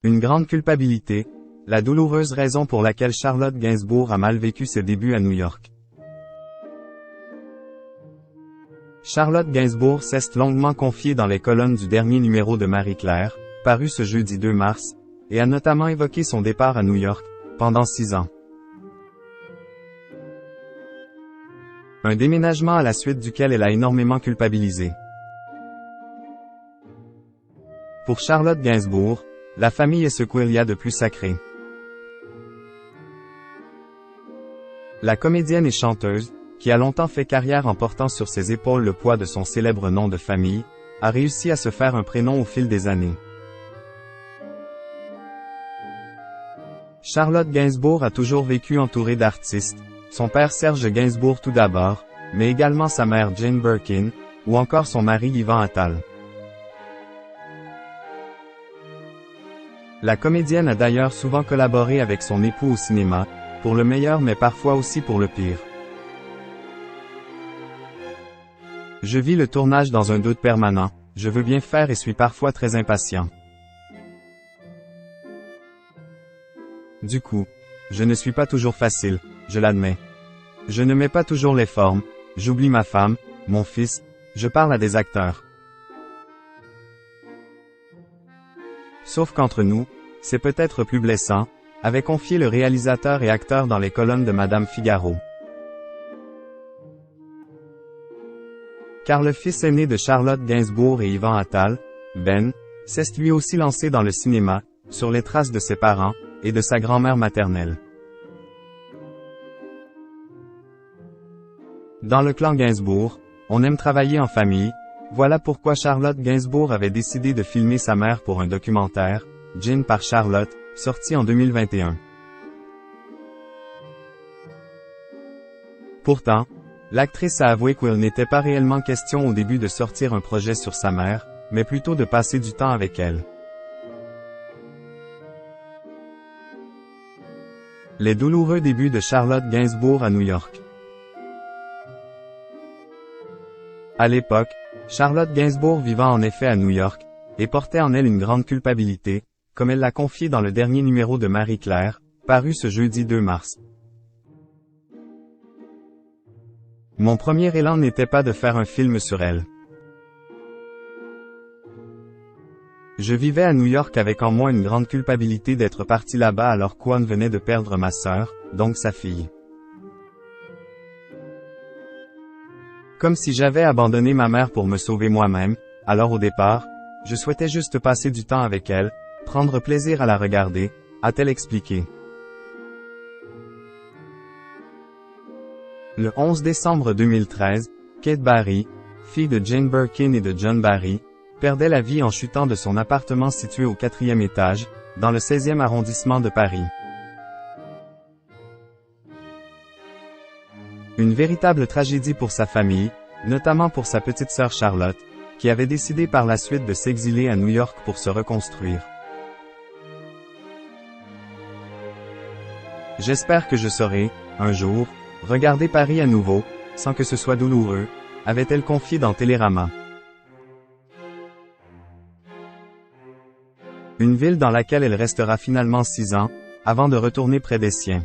Une grande culpabilité, la douloureuse raison pour laquelle Charlotte Gainsbourg a mal vécu ses débuts à New York. Charlotte Gainsbourg s'est longuement confiée dans les colonnes du dernier numéro de Marie-Claire, paru ce jeudi 2 mars, et a notamment évoqué son départ à New York, pendant 6 ans. Un déménagement à la suite duquel elle a énormément culpabilisé. Pour Charlotte Gainsbourg, la famille est ce qu'il y a de plus sacré. La comédienne et chanteuse, qui a longtemps fait carrière en portant sur ses épaules le poids de son célèbre nom de famille, a réussi à se faire un prénom au fil des années. Charlotte Gainsbourg a toujours vécu entourée d'artistes, son père Serge Gainsbourg tout d'abord, mais également sa mère Jane Birkin, ou encore son mari Yvan Attal. La comédienne a d'ailleurs souvent collaboré avec son époux au cinéma, pour le meilleur mais parfois aussi pour le pire. Je vis le tournage dans un doute permanent, je veux bien faire et suis parfois très impatient. Du coup, je ne suis pas toujours facile, je l'admets. Je ne mets pas toujours les formes, j'oublie ma femme, mon fils, je parle à des acteurs. Sauf qu'entre nous, c'est peut-être plus blessant, avait confié le réalisateur et acteur dans les colonnes de Madame Figaro. Car le fils aîné de Charlotte Gainsbourg et Yvan Attal, Ben, s'est lui aussi lancé dans le cinéma, sur les traces de ses parents, et de sa grand-mère maternelle. Dans le clan Gainsbourg, on aime travailler en famille, voilà pourquoi Charlotte Gainsbourg avait décidé de filmer sa mère pour un documentaire, Gin par Charlotte, sorti en 2021. Pourtant, l'actrice a avoué qu'il n'était pas réellement question au début de sortir un projet sur sa mère, mais plutôt de passer du temps avec elle. Les douloureux débuts de Charlotte Gainsbourg à New York. À l'époque, Charlotte Gainsbourg vivait en effet à New York, et portait en elle une grande culpabilité, comme elle l'a confié dans le dernier numéro de Marie-Claire, paru ce jeudi 2 mars. Mon premier élan n'était pas de faire un film sur elle. Je vivais à New York avec en moi une grande culpabilité d'être parti là-bas alors qu'Juan venait de perdre ma sœur, donc sa fille. Comme si j'avais abandonné ma mère pour me sauver moi-même, alors au départ, je souhaitais juste passer du temps avec elle, prendre plaisir à la regarder, a-t-elle expliqué. Le 11 décembre 2013, Kate Barry, fille de Jane Birkin et de John Barry, perdait la vie en chutant de son appartement situé au 4e étage, dans le 16e arrondissement de Paris. Une véritable tragédie pour sa famille, notamment pour sa petite sœur Charlotte, qui avait décidé par la suite de s'exiler à New York pour se reconstruire. J'espère que je saurai, un jour, regarder Paris à nouveau, sans que ce soit douloureux, avait-elle confié dans Télérama. Une ville dans laquelle elle restera finalement 6 ans, avant de retourner près des siens.